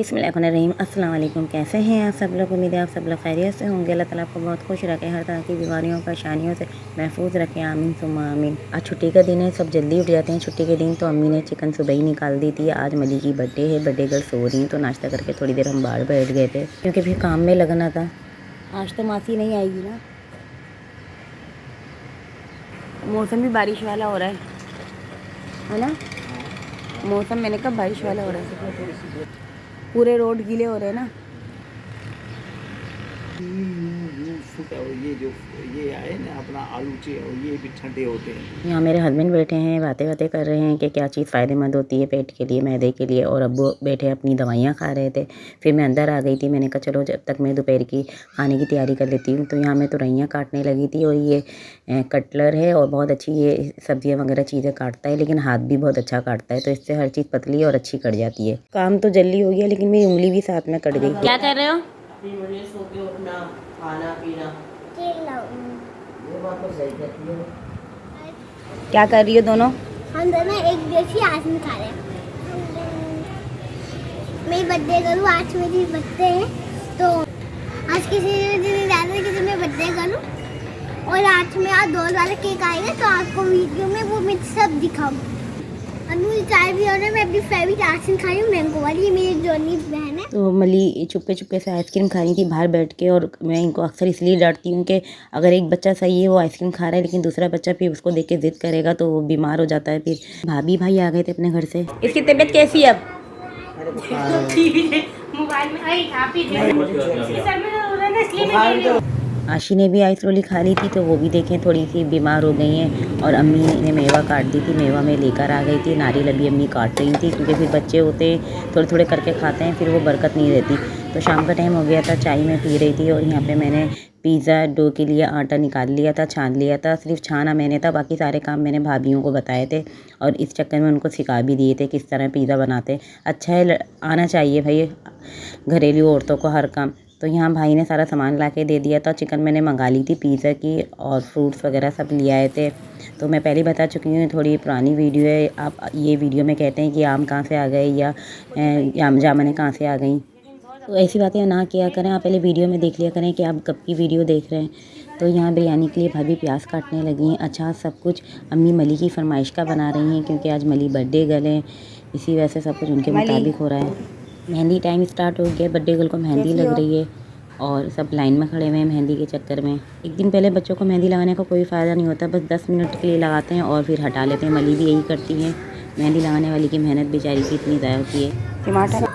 बिस्मिल्लाहिर्रहमानिर्रहीम। अस्सलाम वालेकुम। कैसे हैं आप सब लोग? उम्मीद है आप सब लोग खैरियत से होंगे। अल्लाह ताला आपको बहुत खुश रखे, हर तरह की बीमारियों परेशानियों से महफूज रखें, आमीन सुम्मा आमीन। आज छुट्टी का दिन है, सब जल्दी उठ जाते हैं छुट्टी के दिन। तो अम्मी ने चिकन सुबह ही निकाल दी थी। आज मली की बर्थडे है, बर्थडे गर्ल सो रही, तो नाश्ता करके थोड़ी देर हम बाहर बैठ गए थे क्योंकि फिर काम में लगना था। आज तो मासी नहीं आएगी ना, मौसम भी बारिश वाला हो रहा है ना। मौसम मैंने कहा बारिश वाला हो रहा है, पूरे रोड गीले हो रहे हैं ना। ये आए ना अपना आलू चे और ये भी ठंडे होते हैं। यहाँ मेरे हस्बैंड बैठे हैं, बातें कर रहे हैं कि क्या चीज़ फ़ायदेमंद होती है पेट के लिए, मैदे के लिए, और अब्बू बैठे अपनी दवाइयाँ खा रहे थे। फिर मैं अंदर आ गई थी, मैंने कहा चलो जब तक मैं दोपहर की खाने की तैयारी कर लेती हूँ। तो यहाँ मैं तुरैयाँ काटने लगी थी, और ये कटलर है और बहुत अच्छी ये सब्जियाँ वगैरह चीज़ें काटता है, लेकिन हाथ भी बहुत अच्छा काटता है, तो इससे हर चीज़ पतली और अच्छी कट जाती है। काम तो जल्दी हो गया, लेकिन मेरी उंगली भी साथ में कट गई। क्या कर रहे हो? खाना पीना क्या कर रही हो दोनों? हम दोनों एक जैसी आइसक्रीम खा रहे हैं। मेरी बर्थडे करूँ, आज मेरी बर्थडे है, तो आज किसी ने ज़्यादा किसी में बर्थडे करूँ, और आज मैं आज 2 वाला केक आएगा, तो आपको वीडियो में वो मैं सब दिखाऊँ। अभी मुझे चाय भी और मैं अपनी फेवरेट आइसक्रीम खा रही हूँ, मैंगो वाली। ये मेरी जोनी बहन है। तो मली चुपके से आइसक्रीम खा रही थी बाहर बैठ के, और मैं इनको अक्सर इसलिए डांटती हूँ कि अगर एक बच्चा सही है वो आइसक्रीम खा रहा है, लेकिन दूसरा बच्चा फिर उसको देख के जिद करेगा तो वो बीमार हो जाता है। फिर भाभी भाई आ गए थे अपने घर से। इसकी तबीयत कैसी है अब? आशी ने भी आइस रोली खा ली थी, तो वो भी देखें थोड़ी सी बीमार हो गई हैं। और अम्मी ने मेवा काट दी थी, मेवा में लेकर आ गई थी। नारियल अभी अम्मी काट रही थी, क्योंकि फिर बच्चे होते थोड़े थोड़े करके खाते हैं, फिर वो बरकत नहीं रहती। तो शाम का टाइम हो गया था, चाय में पी रही थी, और यहाँ पे मैंने पिज़्ज़ा डो के लिए आटा निकाल लिया था, छान लिया था। सिर्फ छाना मैंने था, बाकी सारे काम मैंने भाभियों को बताए थे, और इस चक्कर में उनको सिखा भी दिए थे किस तरह पिज़्ज़ा बनाते। अच्छा है, आना चाहिए भाई घरेलू औरतों को हर काम। तो यहाँ भाई ने सारा सामान ला के दे दिया था। चिकन मैंने मंगा ली थी पिज़्ज़ा की, और फ्रूट्स वगैरह सब ले आए थे। तो मैं पहले बता चुकी हूँ, थोड़ी पुरानी वीडियो है। आप ये वीडियो में कहते हैं कि आम कहाँ से आ गए, या जामुन कहाँ से आ गई, तो ऐसी बातें ना किया करें। आप पहले वीडियो में देख लिया करें कि आप कब की वीडियो देख रहे हैं। तो यहाँ बिरयानी के लिए भाभी प्याज काटने लगी हैं। अच्छा, सब कुछ अम्मी मली की फरमाइश का बना रही हैं, क्योंकि आज मली बर्थडे गर्ल है, इसी वजह से सब कुछ उनके मुताबिक हो रहा है। मेहंदी टाइम स्टार्ट हो गया, बर्थडे गर्ल को मेहंदी लग रही है, और सब लाइन में खड़े हुए हैं मेहंदी के चक्कर में। एक दिन पहले बच्चों को मेहंदी लगाने का कोई फ़ायदा नहीं होता, बस 10 मिनट के लिए लगाते हैं और फिर हटा लेते हैं। मली भी यही करती हैं। मेहंदी लगाने वाली की मेहनत बेचारी की इतनी ज़ाया होती है। टमाटर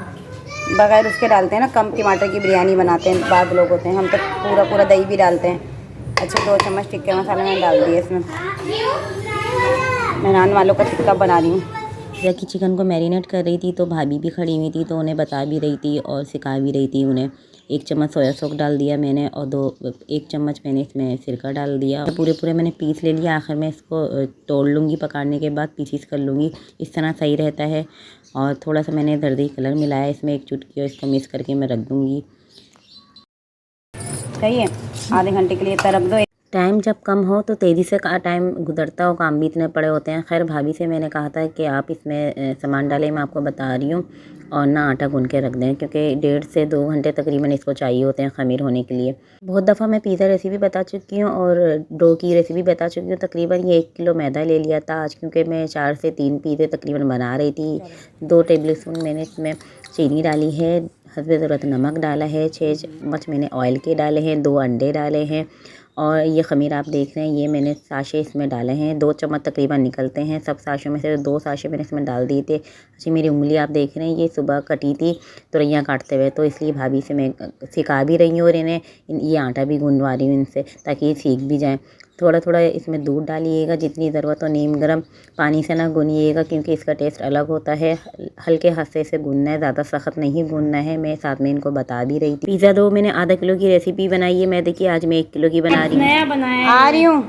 बगैर उसके डालते हैं ना, कम टमाटर की बिरयानी बनाते हैं बाद लोग होते हैं, हम तो पूरा दही भी डालते हैं। अच्छा, 2 चम्मच टिक्का मसाला मैंने डाल दिया इसमें। मैं नान वालों का टिक्का बना रही हूँ। जबकि चिकन को मैरिनेट कर रही थी, तो भाभी भी खड़ी हुई थी, तो उन्हें बता भी रही थी और सिखा भी रही थी उन्हें। 1 चम्मच सोया सॉस डाल दिया मैंने, और 1 चम्मच मैंने इसमें सिरका डाल दिया। पूरे मैंने पीस ले लिया। आखिर में इसको तोड़ लूँगी, पकाने के बाद पीसीस कर लूँगी, इस तरह सही रहता है। और थोड़ा सा मैंने जर्दी कलर मिलाया इसमें 1 चुटकी, और इसको मिक्स करके मैं रख दूँगी। सही है, आधे घंटे के लिए इतना रख दो। टाइम जब कम हो तो तेज़ी से टाइम गुजरता हो, काम भी इतने पड़े होते हैं। खैर, भाभी से मैंने कहा था कि आप इसमें सामान डालें, मैं आपको बता रही हूँ, और ना आटा गूंद के रख दें, क्योंकि 1.5 से 2 घंटे तकरीबन इसको चाहिए होते हैं ख़मीर होने के लिए। बहुत दफ़ा मैं पिज़्ज़ा रेसिपी बता चुकी हूँ और डो की रेसिपी बता चुकी हूँ। तकरीबन ये 1 किलो मैदा ले लिया था आज, क्योंकि मैं 4 से 3 पिज़्ज़े तकरीबन बना रही थी। 2 टेबल स्पून मैंने इसमें चीनी डाली है, हस्बे ज़रूरत नमक डाला है, 6 चम्मच मैंने ऑयल के डाले हैं, 2 अंडे डाले हैं, और ये ख़मीर आप देख रहे हैं, ये मैंने साशे इसमें डाले हैं। 2 चम्मच तकरीबन निकलते हैं सब साशों में से, 2 साशे मैंने इसमें डाल दिए थे। अच्छा, मेरी उंगली आप देख रहे हैं, ये सुबह कटी थी तुरैयाँ काटते हुए, तो इसलिए भाभी से मैं सिखा भी रही हूँ, और इन्हें ये आटा भी गूंदवा रही हूँ इनसे, ताकि ये सीख भी जाएँ। थोड़ा इसमें दूध डालिएगा जितनी ज़रूरत हो, नीम गर्म पानी से ना गूनिएगा, क्योंकि इसका टेस्ट अलग होता है। हल्के हाथ से गूनना है, ज़्यादा सख्त नहीं गूनना है। मैं साथ में इनको बता भी रही थी। पिज़्ज़ा डो मैंने आधा किलो की रेसिपी बनाई है, मैं देखिए आज मैं 1 किलो की बना रही हूँ। नया बनाया आ रही हूँ,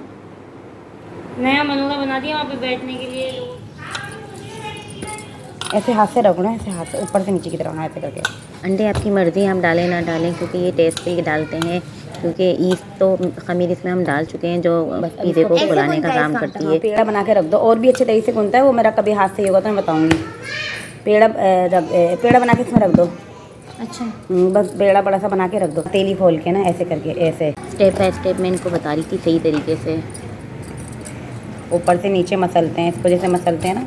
नया मनोगा बना दिया वहाँ पे बैठने के लिए। ऐसे हाथ से रखना, ऐसे हाथ से ऊपर से नीचे की तरफ ऐसे करके। अंडे आपकी मर्ज़ी, आप डालें ना डालें, क्योंकि ये टेस्ट के लिए डालते हैं, क्योंकि ईस्ट तो ख़मीर इसमें हम डाल चुके हैं, जो पिज़्ज़े को फुलाने का काम करती है। पेड़ा बना के रख दो, और भी अच्छे तरीके से गूंथता है वो। मेरा कभी हाथ से होगा तो मैं बताऊँगी। पेड़ा बना के इसमें रख दो। अच्छा बस बेड़ा बड़ा सा बना के रख दो, तेली खोल के ना ऐसे करके, ऐसे स्टेप बाय स्टेप मैं इनको बता रही थी सही तरीके से। ऊपर से नीचे मसलते हैं इसको, जैसे मसलते हैं ना,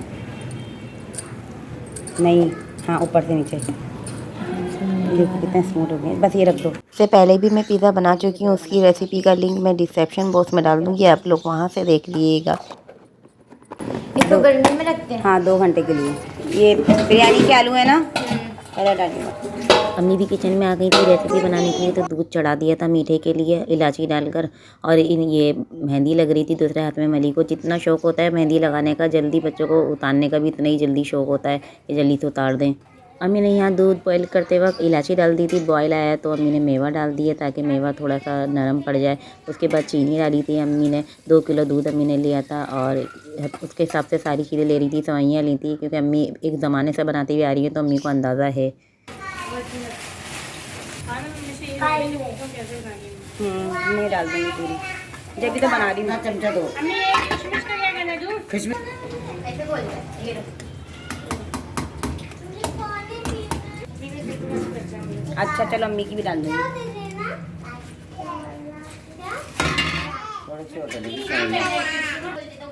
नहीं हाँ ऊपर से नीचे। देखो कितना स्मूथ हो गया। बस ये रख दो। से पहले भी मैं पिज़्ज़ा बना चुकी हूँ, उसकी रेसिपी का लिंक मैं डिस्क्रिप्शन बॉक्स में डाल दूँगी, आप लोग वहाँ से देख लीजिएगा। इसको गर्मी में रखते हैं। हाँ 2 घंटे के लिए। ये बिरयानी के आलू है ना, पहले डालिएगा। अम्मी भी किचन में आ गई थी रेसिपी बनाने के लिए, तो दूध चढ़ा दिया था मीठे के लिए इलायची डालकर, और ये मेहंदी लग रही थी दूसरे हाथ में मली को। जितना शौक़ होता है मेहंदी लगाने का, जल्दी बच्चों को उतारने का भी उतना ही जल्दी शौक़ होता है कि जल्दी से उतार दें। अम्मी ने यहाँ दूध बॉयल करते वक्त इलायची डाल दी थी, बॉयल आया तो अम्मी ने मेवा डाल दिया ताकि मेवा थोड़ा सा नरम पड़ जाए। उसके बाद चीनी डाली थी अम्मी ने। 2 किलो दूध अम्मी ने लिया था और उसके हिसाब से सारी चीज़ें ले रही थी, सेवइयाँ ली थी, क्योंकि अम्मी एक ज़माने से बनाती हुई आ रही है तो अम्मी को अंदाज़ा है। नहीं डाल देंगे पूरी, जब भी तो बना रही हूँ। चमचा दो। अच्छा चलो अम्मी की भी डाल देंगे। थोड़ी सी और डालेंगे,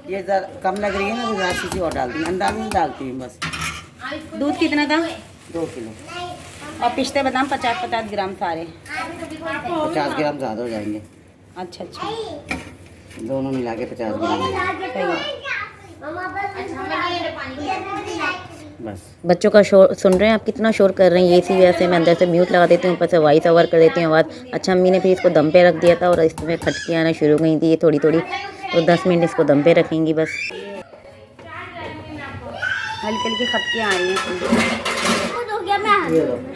ये कम लग रही है ना, तो राशि सी और डाल दी, अंदाज में डालती हूँ बस। दूध कितना था? 2 किलो। और पिस्ते बादाम 50-50 ग्राम सारे। 50 ग्राम ज़्यादा हो जाएंगे। अच्छा अच्छा दोनों मिला के 50 ग्राम बस। बच्चों का शोर सुन रहे हैं आप, कितना शोर कर रहे हैं। ये इसी वजह से मैं अंदर से म्यूट लगा देती हूँ, ऊपर से वॉइस ओवर कर देती हूँ आवाज़। अच्छा अम्मी ने फिर इसको दम पे रख दिया था और इसमें खटके आना शुरू हो गई थी, ये थोड़ी थोड़ी, तो 10 मिनट इसको दम पे रखेंगी बस। हल्की हल्की खटके आ रही हैं।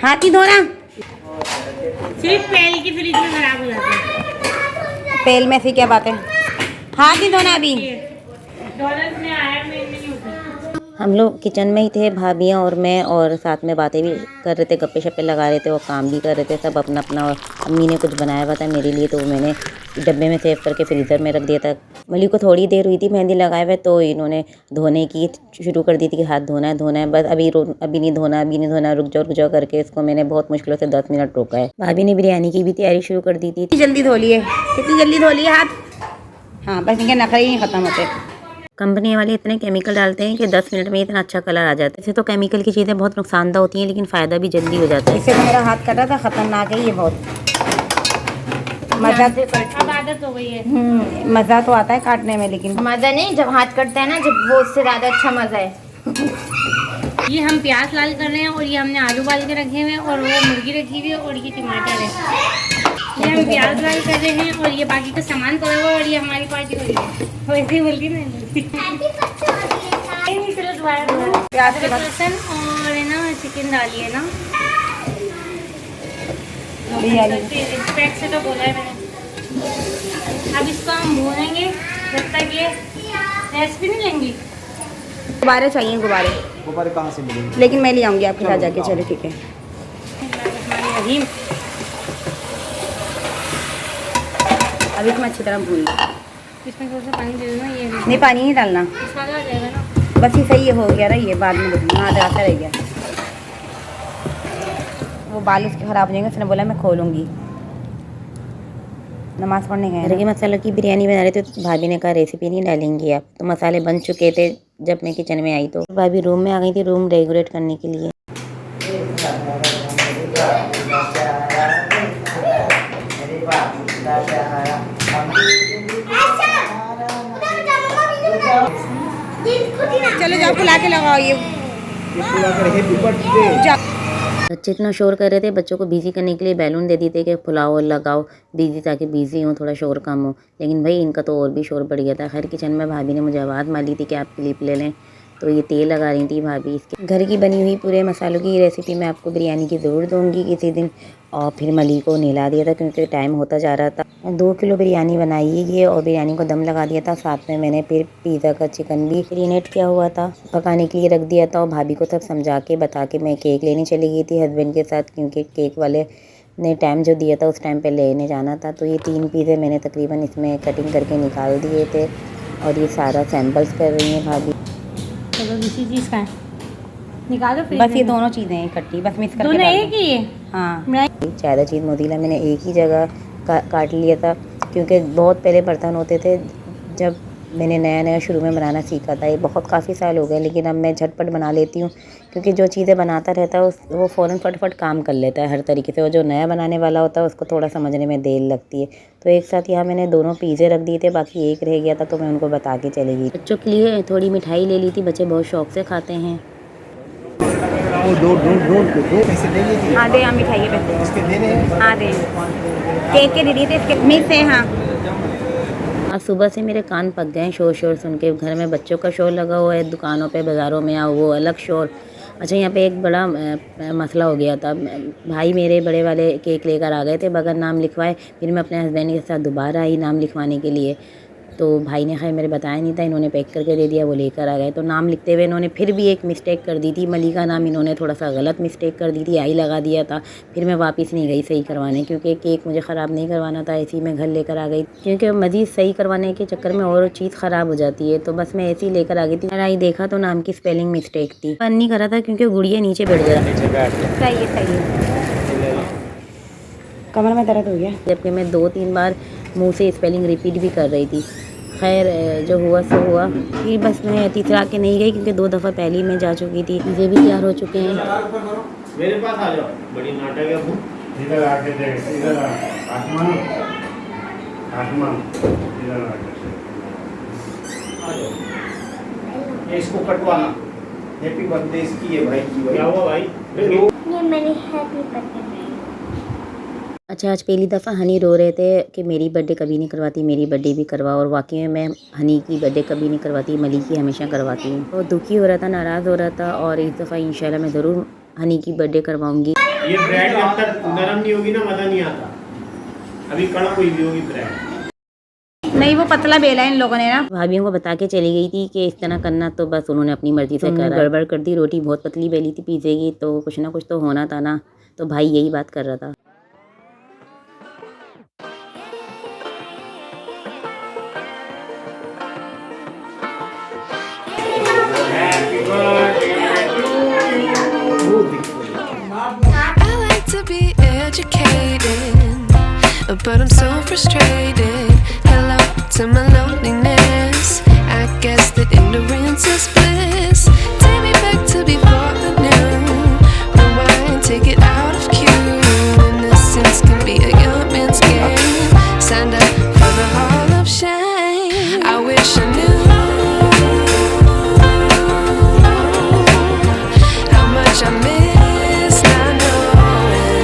हाथ ही धोना, सिर्फ पहले की फ्रिज में खराब हो जाता है। पेल में से क्या बात है, हाथ ही धोना अभी। डॉलर्स में आया में नहीं होता। हम लोग किचन में ही थे, भाभियाँ और मैं, और साथ में बातें भी कर रहे थे, गप्पे शप्पे लगा रहे थे और काम भी कर रहे थे सब अपना अपना। और अम्मी ने कुछ बनाया हुआ था मेरे लिए, तो वो मैंने डब्बे में सेव करके फ्रीज़र में रख दिया था। मली को थोड़ी देर हुई थी मेहंदी लगाए हुए, तो इन्होंने धोने की शुरू कर दी थी कि हाथ धोना है बस, अभी नहीं धोना, रुक जाओ करके इसको मैंने बहुत मुश्किलों से 10 मिनट रोका है। भाभी ने बिरयानी की भी तैयारी शुरू कर दी थी। जल्दी धो लिए, कितनी जल्दी धो लिए हाथ। हाँ बस इनके नखरे ही ख़त्म होते। कंपनी वाले इतने केमिकल डालते हैं कि 10 मिनट में इतना अच्छा कलर आ जाता है। इससे तो केमिकल की चीज़ें बहुत नुकसानदा होती हैं, लेकिन फ़ायदा भी जल्दी हो जाता है। इससे तो मेरा हाथ कटा था, ख़तरनाक है ये बहुत। मज़ा अब आदत हो गई है। मज़ा तो आता है काटने में, लेकिन मज़ा नहीं, जब हाथ कटता है ना, जब वो उससे ज़्यादा अच्छा मज़ा है। ये हम प्याज लाल कर रहे हैं और ये हमने आलू बाल के रखे हुए हैं और वो मुर्गी रखी हुई है और ये टमाटर है। ये हम प्याज लाल कर रहे हैं और ये बाकी का सामान पड़ा हुआ है और ये हमारी पार्टी हो रही है। वैसे ही बोलती ना प्याज के बाद लहसुन और है ना चिकन डालिए ना। पैक से तो बोला है मैंने। अब इसको हम भूनेंगे जब तक ये रेसिपी नहीं लेंगी। गुब्बारे चाहिए, गुब्बारे कहाँ से मिलेंगे? लेकिन मैं ले आऊँगी आपके साथ जाके। चलो ठीक है। रहीम अब इसमें अच्छी तरह भून लो। इसमें थोड़ा सा पानी दे देना। ये नहीं पानी नहीं डालना, इसका आ जाएगा ना। बस ये सही हो गया ना, ये बाद में देखना। हाँ आता रह गया, वो बाल उसके ख़राब हो जाएंगे। उसने बोला मैं खोलूँगी, नमाज़ पढ़ने गए। घर के मसालों की बिरयानी बना रहे थे तो भाभी ने कहा रेसिपी नहीं डालेंगी आप, तो मसाले बन चुके थे जब मैं किचन में आई। तो भाभी रूम में आ गई थी रूम डेकोरेट करने के लिए। चलो जाओ बुला के लगाओ ये। बच्चे इतना शोर कर रहे थे, बच्चों को बिज़ी करने के लिए बैलून दे दिए थे कि फुलाओ लगाओ बिज़ी, ताकि बिज़ी हो, थोड़ा शोर कम हो। लेकिन भाई इनका तो और भी शोर बढ़ गया था। खैर किचन में भाभी ने मुझे आवाज़ मारी थी कि आप क्लिप ले लें, तो ये तेल लगा रही थी भाभी। इसके घर की बनी हुई पूरे मसालों की रेसिपी मैं आपको बिरयानी की ज़रूर दूँगी किसी दिन। और फिर मली को नहला दिया था क्योंकि टाइम होता जा रहा था। 2 किलो बिरयानी बनाई है ये, और बिरयानी को दम लगा दिया था। साथ में मैंने फिर पिज़्ज़ा का चिकन भी मैरिनेट किया हुआ था, पकाने के लिए रख दिया था। और भाभी को सब समझा के बता के मैं केक लेने चली गई थी हस्बैंड के साथ, क्योंकि केक वाले ने टाइम जो दिया था उस टाइम पे लेने जाना था। तो ये 3 पिज़्ज़े मैंने तकरीबन इसमें कटिंग करके निकाल दिए थे, और ये सारा सैम्पल्स कर रही हैं भाभी। चलो दूसरी चीज़ का है। निकालो फ्रिज बस ये में। दोनों चीज़ें हैं इकट्ठी, बस मिक्स करके दोनों डाल एक दो। ही है। हाँ, ज़्यादा चीज़ मोतीला मैंने एक ही जगह काट लिया था, क्योंकि बहुत पहले बर्तन होते थे जब मैंने नया नया शुरू में बनाना सीखा था। ये बहुत काफ़ी साल हो गए, लेकिन अब मैं झटपट बना लेती हूँ, क्योंकि जो चीज़ें बनाता रहता है वो फ़ौरन फटाफट काम कर लेता है हर तरीके से, और जो नया बनाने वाला होता है उसको थोड़ा समझने में देर लगती है। तो एक साथ यहाँ मैंने दोनों पिज़्ज़े रख दिए थे, बाकी एक रह गया था तो मैं उनको बता के चली गई। बच्चों के लिए थोड़ी मिठाई ले ली थी, बच्चे बहुत शौक से खाते हैं। दो पैसे दे लीजिए। हाँ दे, हाँ मिठाई के पैसे इसके देने हैं। हाँ दे, केक के दे दिए थे, इसके मिस है। हाँ, आज सुबह से मेरे कान पक गए हैं शोर सुन के। घर में बच्चों का शोर लगा हुआ है, दुकानों पे बाज़ारों में वो अलग शोर। अच्छा, यहाँ पे एक बड़ा मसला हो गया था। भाई मेरे बड़े वाले केक लेकर आ गए थे बगैर नाम लिखवाए, फिर मैं अपने हस्बैंड के साथ दोबारा आई नाम लिखवाने के लिए, तो भाई ने खैर मेरे बताया नहीं था, इन्होंने पैक करके दे दिया, वो लेकर आ गए। तो नाम लिखते हुए इन्होंने फिर भी एक मिस्टेक कर दी थी, मलिका नाम इन्होंने थोड़ा सा गलत मिस्टेक कर दी थी, आई लगा दिया था। फिर मैं वापस नहीं गई सही करवाने, क्योंकि केक मुझे ख़राब नहीं करवाना था, ऐसे ही मैं घर लेकर आ गई, क्योंकि मज़ीद सही करवाने के चक्कर में और चीज़ ख़राब हो जाती है। तो बस मैं ऐसे ही लेकर आ गई थी। आई देखा तो नाम की स्पेलिंग मिस्टेक थी, मन नहीं कर रहा था क्योंकि गुड़िया नीचे बैठ गया। सही है, कमर में दर्द हो गया, जबकि मैं 2-3 बार मुँह से स्पेलिंग रिपीट भी कर रही थी। खैर जो हुआ सो हुआ। फिर बस मैं तीसरा के नहीं गई, क्योंकि 2 दफ़ा पहले ही मैं जा चुकी थी। मुझे भी तैयार हो चुके हैं। मेरे पास आ जाओ, बड़ी नाटक है वो। इधर आके देख, इधर आसमान इधर आ जाओ। इसको कटवाना। हैप्पी बर्थडे इसकी है भाई की। क्या हुआ भाई? ये मैंने हैप्पी बर्थडे। अच्छा, आज पहली दफ़ा हनी रो रहे थे कि मेरी बर्थडे कभी नहीं करवाती, मेरी बर्थडे भी करवा, और वाकई में मैं हनी की बर्थडे कभी नहीं करवाती, मली की हमेशा करवाती हूँ। तो दुखी हो रहा था, नाराज़ हो रहा था, और इस दफ़ा इंशाल्लाह मैं ज़रूर हनी की बर्थडे करवाऊँगी। ये ब्रेड जब तक नरम नहीं होगी ना मज़ा नहीं आता। अभी कड़क हुई भी होगी ब्रेड। नहीं, वो पतला बेला है इन लोगों ने ना। भाभियों को बता के चली गई थी कि इस तरह करना, तो बस उन्होंने अपनी मर्ज़ी से गड़बड़ कर दी। रोटी बहुत पतली बेली थी पिज़्ज़े की, तो कुछ ना कुछ तो होना था ना। तो भाई यही बात कर रहा था। I like to be educated, but I'm so frustrated. Hello to my loneliness. I guess that ignorance is bliss. Take me back to before I knew. Rewind, take it out of cue. Innocence can be a young man's game. Signed up for the hall of shame. I wish I knew how much I miss not knowing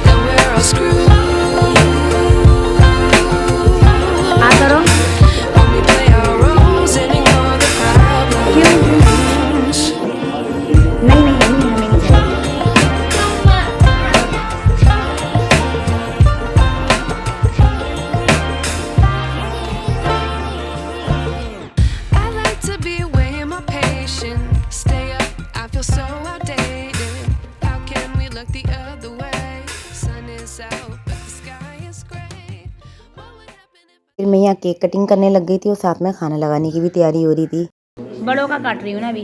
that we're all screwed. When we play our roles and ignore the problems. नहीं नहीं हमें नहीं चाहिए। I like to be away in my patience. Stay up, I feel so outdated. How can we look the other way? Sun is out, but the sky is gray. What would happen if फिर मैं यहाँ cake cutting करने लग गई थी और साथ में खाना लगाने की भी तैयारी हो रही थी। बड़ों का काट रही हूँ ना अभी।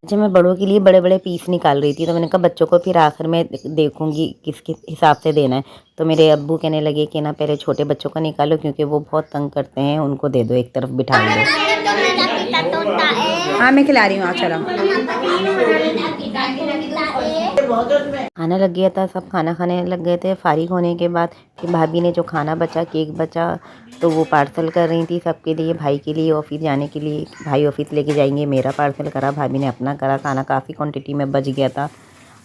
अच्छा, मैं बड़ों के लिए बड़े बड़े पीस निकाल रही थी, तो मैंने कहा बच्चों को फिर आखिर में देखूंगी किस हिसाब से देना है। तो मेरे अब्बू कहने लगे कि ना पहले छोटे बच्चों का निकालो, क्योंकि वो बहुत तंग करते हैं, उनको दे दो, एक तरफ बिठा दो। तो मेरा पिता तोता है। हाँ मैं खिला रही हूँ, चलो। खाना लग गया था, सब खाना खाने लग गए थे। फारिग होने के बाद फिर भाभी ने जो खाना बचा, केक बचा, तो वो पार्सल कर रही थी सबके लिए, भाई के लिए ऑफिस जाने के लिए। भाई ऑफिस लेके जाएंगे, मेरा पार्सल करा, भाभी ने अपना करा। खाना काफ़ी क्वांटिटी में बच गया था।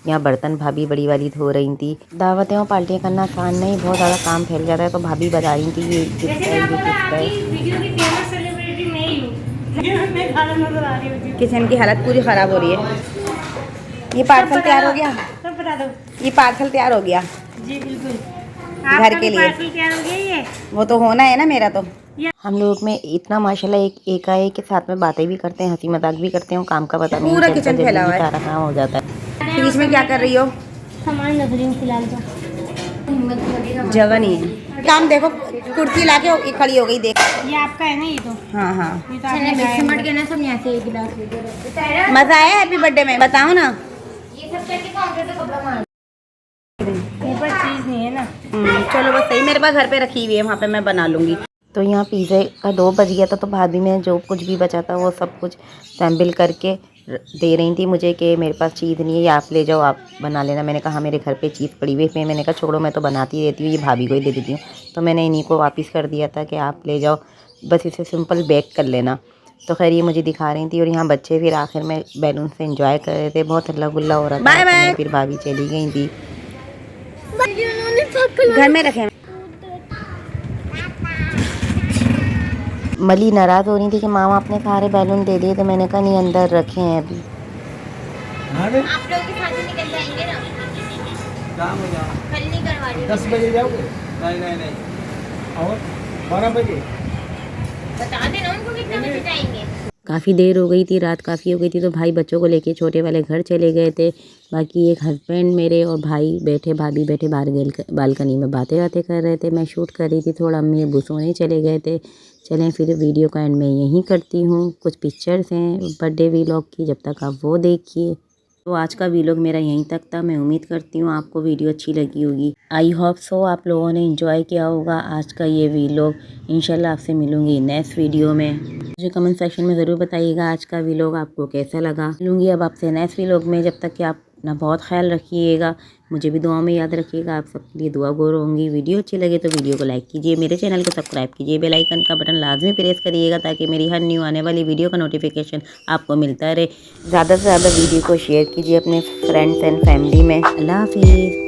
यहाँ बर्तन भाभी बड़ी वाली धो रही थी। दावतें और पार्टियाँ करना आसान नहीं, बहुत ज़्यादा काम फैल जाता है। तो भाभी बता रही थी ये किसका है, ये किसका है। वीडियो की फेमस सेलिब्रिटी नहीं हूँ, मैं खाना नजर आ रही हूँ। किचन की हालत पूरी ख़राब हो रही है। ये पार्सल तैयार हो गया, सब बता दो। ये पार्सल तैयार हो गया जी बिल्कुल, घर के लिए। पार्सल तैयार हो गया ये। वो तो होना है ना मेरा। तो हम लोग में इतना माशाल्लाह एक आए के साथ में बातें भी करते हैं, हंसी मजाक भी करते हैं, काम का पता नहीं पूरा चलता, किचन जल्दी फैला हुआ है। सारा काम हो जाता है। बीच में क्या कर रही हो? सामान रख रही हूँ फिलहाल तो। जगह नहीं है। काम देखो, कुर्सी लाके खड़ी हो गई, देख। ये आपका है ना ये तो? हाँ हाँ, ये तो आपने मिक्स मट के ना सब यहाँ से एक गिलास लेके मजा आया हैप्पी बर्थडे में, बताओ ना। ये सब करके काउंटर पे कपड़ा मार मेरे पास चीज़ नहीं है ना। चलो बस सही, मेरे पास घर पे रखी हुई है, वहाँ पे मैं बना लूँगी। तो यहाँ पिज़्ज़े का 2 बज गया था, तो भाभी में जो कुछ भी बचा था वो सब कुछ सैम्पल करके दे रही थी मुझे कि मेरे पास चीज़ नहीं है, ये आप ले जाओ, आप बना लेना। मैंने कहा मेरे घर पे चीज़ पड़ी हुई है। मैंने कहा छोड़ो, मैं तो बनाती रहती हूँ, ये भाभी को ही दे देती हूँ। तो मैंने इन्हीं को वापस कर दिया था कि आप ले जाओ, बस इसे सिंपल बेक कर लेना। तो खैर ये मुझे दिखा रही थी, और यहाँ बच्चे फिर आखिर में बैलून से एंजॉय कर रहे थे, बहुत हल्ला गुल्ला हो रहा था। Bye bye. फिर भाभी चली गई थी, घर में रखे। मली नाराज़ हो रही थी कि मामा अपने सारे बैलून दे दिए, तो मैंने कहा नहीं, अंदर रखे हैं अभी। आप लोग के साथ ही निकल जाएंगे ना? कल नहीं करवा रही। 10 बजे जाओगे? नहीं और 12 बजे बता देना उनको कितने बजे जाएंगे। काफ़ी देर हो गई थी, रात काफ़ी हो गई थी, तो भाई बच्चों को लेके छोटे वाले घर चले गए थे। बाकी एक हस्बैंड मेरे और भाई बैठे, भाभी बैठे बाहर बालकनी में बातें कर रहे थे। मैं शूट कर रही थी थोड़ा, अम्मी अब्बू सोने चले गए थे। चलें फिर वीडियो का एंड मैं यहीं करती हूँ। कुछ पिक्चर्स हैं बर्थडे व्लॉग की, जब तक आप वो देखिए। तो आज का व्लॉग मेरा यहीं तक था। मैं उम्मीद करती हूँ आपको वीडियो अच्छी लगी होगी। आई होप सो आप लोगों ने एंजॉय किया होगा आज का ये व्लॉग। इंशाल्लाह आपसे मिलूँगी नेक्स्ट वीडियो में। मुझे कमेंट सेक्शन में ज़रूर बताइएगा आज का व्लॉग आपको कैसा लगा। मिलूँगी अब आपसे नेक्स्ट व्लॉग में। जब तक कि आप अपना बहुत ख्याल रखिएगा, मुझे भी दुआ में याद रखिएगा। आप सबके लिए दुआ गो रहूँगी। वीडियो अच्छी लगे तो वीडियो को लाइक कीजिए, मेरे चैनल को सब्सक्राइब कीजिए, बेल आइकन का बटन लाजमी प्रेस करिएगा ताकि मेरी हर न्यू आने वाली वीडियो का नोटिफिकेशन आपको मिलता रहे। ज़्यादा से ज़्यादा वीडियो को शेयर कीजिए अपने फ्रेंड्स एंड फैमिली में। अल्लाह हाफिज़।